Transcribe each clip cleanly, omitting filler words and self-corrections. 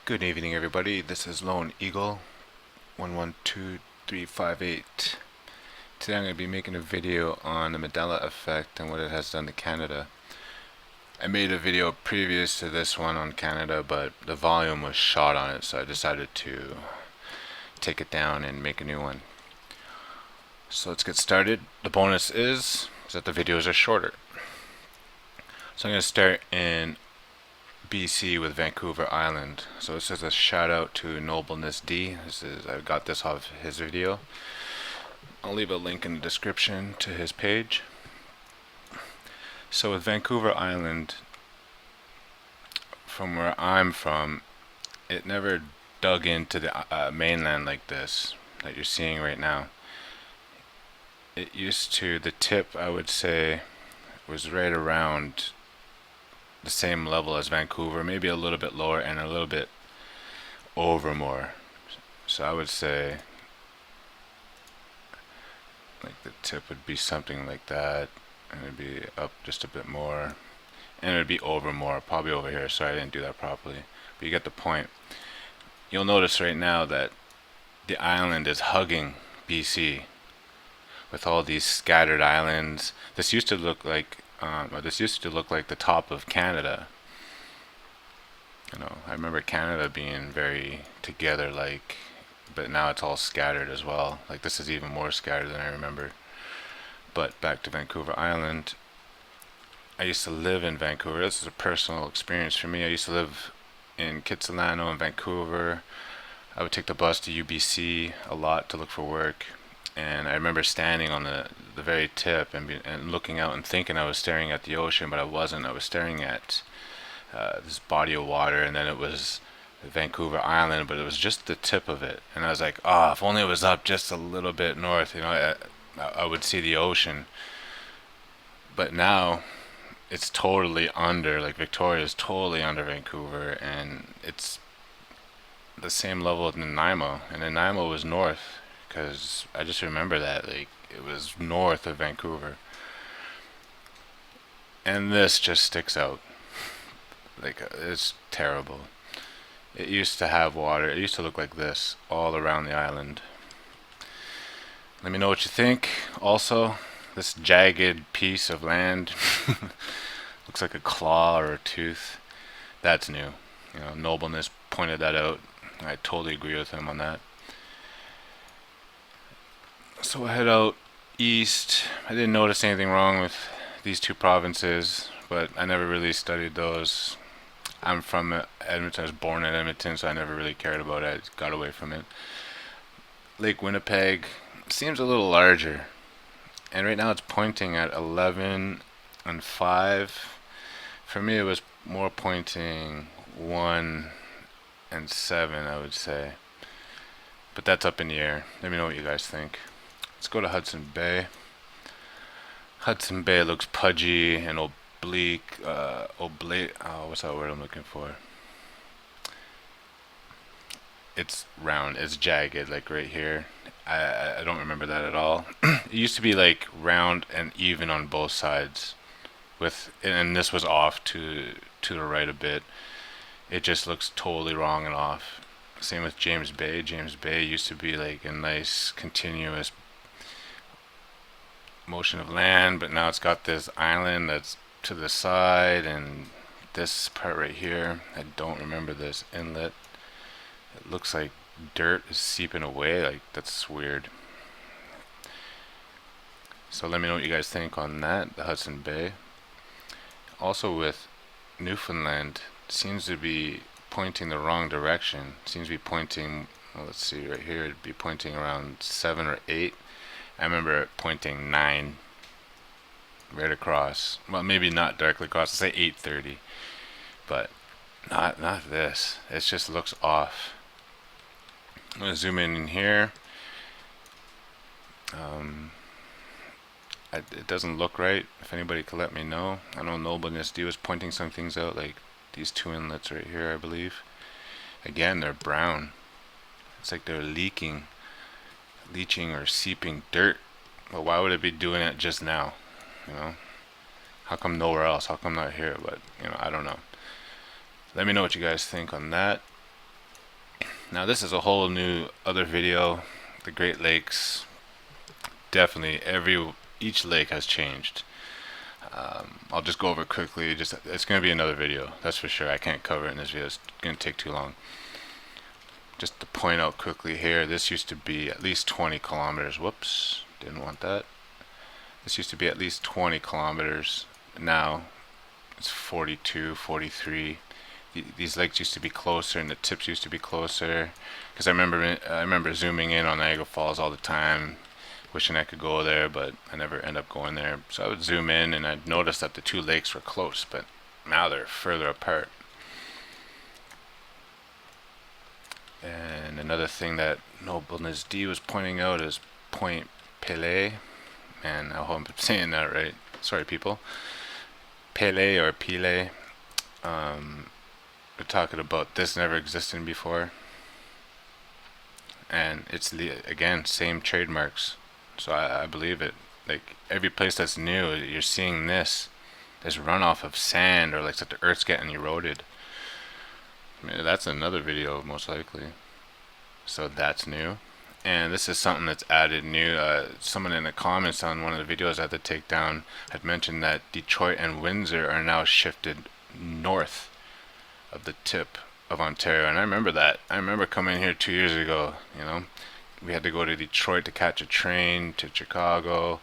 Good evening, everybody. This is Lone Eagle 112358. Today I'm going to be making a video on the Mandela effect and what it has done to Canada. I made a video previous to this one on Canada, but the volume was shot on it, so I decided to take it down and make a new one. So let's get started. The bonus is that the videos are shorter. So I'm going to start in BC with Vancouver Island. So this is a shout out to Nobleness D. I got this off his video. I'll leave a link in the description to his page. So with Vancouver Island, from where I'm from, it never dug into the mainland like this that you're seeing right now. It used to, the tip I would say was right around the same level as Vancouver, maybe a little bit lower and a little bit over more. So I would say like the tip would be something like that, and it'd be up just a bit more, and it'd be over more, probably over here. Sorry, I didn't do that properly, but you get the point. You'll notice right now that the island is hugging BC with all these scattered islands. This used to look like the top of Canada. I remember Canada being very together, but now it's all scattered as well. Like, this is even more scattered than I remember. But back to Vancouver Island. I used to live in Vancouver. This is a personal experience for me. I used to live in Kitsilano in Vancouver. I would take the bus to UBC a lot to look for work. And I remember standing on the very tip and looking out and thinking I was staring at the ocean, but I wasn't. I was staring at this body of water, and then it was Vancouver Island, but it was just the tip of it. And I was like, oh, if only it was up just a little bit north, I would see the ocean. But now it's totally under, like Victoria is totally under Vancouver, and it's the same level as Nanaimo, and Nanaimo was north. Because I just remember that, like, it was north of Vancouver. And this just sticks out. Like, it's terrible. It used to have water. It used to look like this all around the island. Let me know what you think. Also, this jagged piece of land looks like a claw or a tooth. That's new. Nobleness pointed that out. I totally agree with him on that. So I head out east. I didn't notice anything wrong with these two provinces, but I never really studied those. I'm from Edmonton. I was born in Edmonton, so I never really cared about it. I got away from it. Lake Winnipeg seems a little larger, and right now it's pointing at 11 and 5. For me, it was more pointing 1 and 7, I would say. But that's up in the air. Let me know what you guys think. Let's go to Hudson Bay. Hudson Bay looks pudgy and oblique. What's that word I'm looking for? It's round. It's jagged, like right here. I don't remember that at all. It used to be like round and even on both sides, and this was off to the right a bit. It just looks totally wrong and off. Same with James Bay. James Bay used to be like a nice continuous motion of land, but now it's got this island that's to the side, and this part right here, I don't remember this inlet. It looks like dirt is seeping away. Like, that's weird. So let me know what you guys think on that, the Hudson Bay. Also with Newfoundland, seems to be pointing the wrong direction. Seems to be pointing, well, let's see, right here it'd be pointing around 7 or 8. I remember it pointing 9 right across. Well, maybe not directly across, let's say 8:30, but not this. It just looks off. I'm gonna zoom in here. It doesn't look right. If anybody could let me know. I know Nobleness D was pointing some things out, like these two inlets right here, I believe. Again, they're brown. It's like they're leaching or seeping dirt. But why would it be doing it just now? How come nowhere else? How come not here? But I don't know. Let me know what you guys think on that. Now this is a whole new other video. The Great Lakes, definitely each lake has changed. I'll just go over it quickly. Just it's gonna be another video, that's for sure. I can't cover it in this video. It's gonna take too long. Just to point out quickly here, this used to be at least 20 kilometers. Whoops, didn't want that. This used to be at least 20 kilometers. Now it's 42, 43. These lakes used to be closer, and the tips used to be closer. Because I remember zooming in on Niagara Falls all the time, wishing I could go there, but I never end up going there. So I would zoom in, and I'd notice that the two lakes were close, but now they're further apart. And another thing that Nobleness D was pointing out is Point Pelé. Man, I hope I'm saying that right. Sorry, people. Pelé or Pile. We're talking about this never existed before. And it's again, same trademarks. So I believe it. Like every place that's new, you're seeing this runoff of sand, or like that the earth's getting eroded. I mean, that's another video most likely. So that's new. And this is something that's added new. Someone in the comments on one of the videos I had to take down had mentioned that Detroit and Windsor are now shifted north of the tip of Ontario. And I remember that. I remember coming here 2 years ago, you know. We had to go to Detroit to catch a train to Chicago.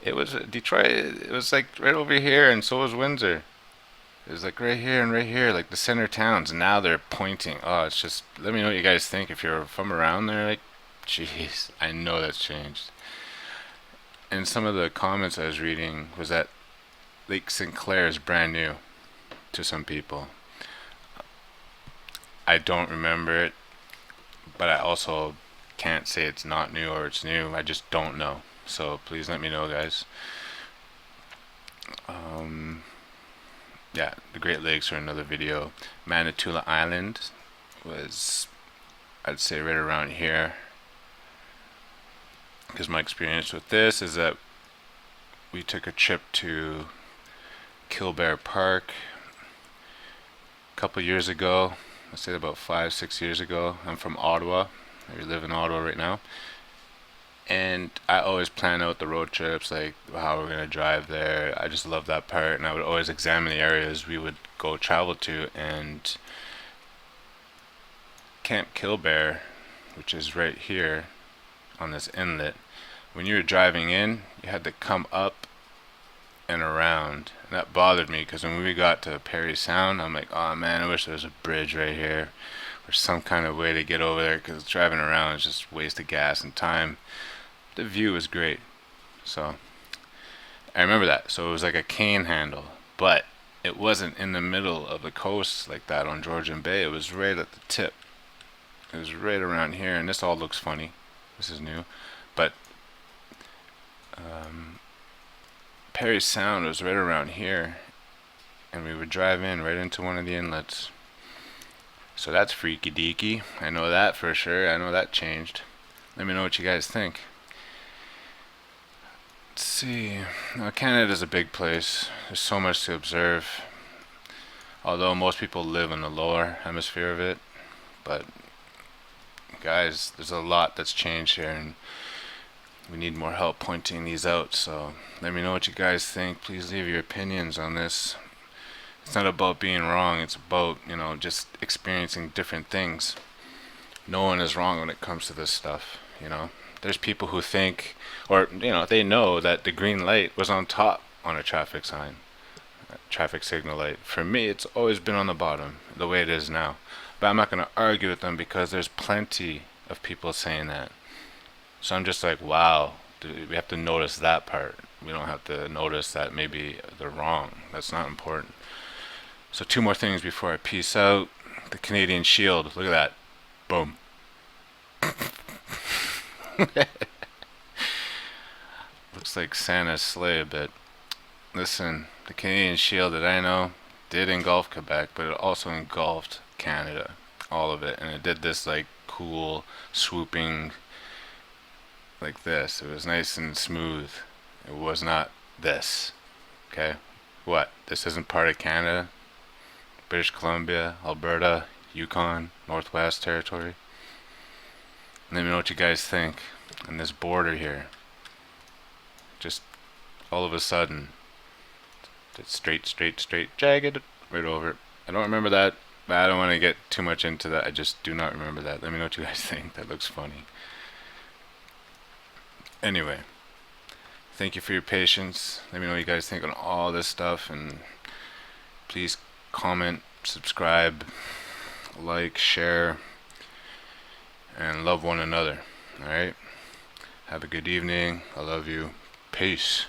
It was Detroit, it was like right over here, and so was Windsor. It was like right here and right here, like the center towns. And now they're pointing. Oh, it's just, let me know what you guys think. If you're from around there, like, jeez, I know that's changed. And some of the comments I was reading was that Lake Sinclair is brand new to some people. I don't remember it, but I also can't say it's not new or it's new. I just don't know. So please let me know, guys. Yeah, the Great Lakes are another video. Manitoula Island was, I'd say, right around here. Because my experience with this is that we took a trip to Kilbear Park a couple years ago. Let's say about 5-6 years ago. I'm from Ottawa. I live in Ottawa right now. And I always plan out the road trips, like how we're gonna drive there. I just love that part, and I would always examine the areas we would go travel to. And Camp Kilbear, which is right here on this inlet, when you were driving in, you had to come up and around. And that bothered me, because when we got to Perry Sound, I'm like, oh man, I wish there was a bridge right here or some kind of way to get over there, because driving around is just waste of gas and time. The view was great. So I remember that. So it was like a cane handle, but it wasn't in the middle of the coast like that on Georgian Bay. It was right at the tip. It was right around here, and this all looks funny. This is new, but Perry Sound was right around here, and we would drive in right into one of the inlets. So that's freaky deaky. I know that for sure. I know that changed. Let me know what you guys think. Let's see. Now, Canada's a big place. There's so much to observe. Although most people live in the lower hemisphere of it, but guys, there's a lot that's changed here, and we need more help pointing these out. So let me know what you guys think. Please leave your opinions on this. It's not about being wrong. It's about, you know, just experiencing different things. No one is wrong when it comes to this stuff, you know. There's people who think, or, you know, they know that the green light was on top on a traffic sign, a traffic signal light. For me, it's always been on the bottom, the way it is now. But I'm not going to argue with them, because there's plenty of people saying that. So I'm just like, wow, we have to notice that part. We don't have to notice that maybe they're wrong. That's not important. So 2 more things before I peace out. The Canadian Shield, look at that. Boom. Looks like Santa's sleigh a bit. Listen, the Canadian Shield that I know did engulf Quebec, but it also engulfed Canada, all of it. And it did this like cool swooping like this. It was nice and smooth. It was not this. Okay? What? This isn't part of Canada? British Columbia, Alberta, Yukon, Northwest Territory? Let me know what you guys think. And this border here, just all of a sudden, it's straight, jagged, right over. I don't remember that, but I don't want to get too much into that. I just do not remember that. Let me know what you guys think. That looks funny. Anyway, thank you for your patience. Let me know what you guys think on all this stuff, and please comment, subscribe, like, share, and love one another. Alright? Have a good evening. I love you. Peace.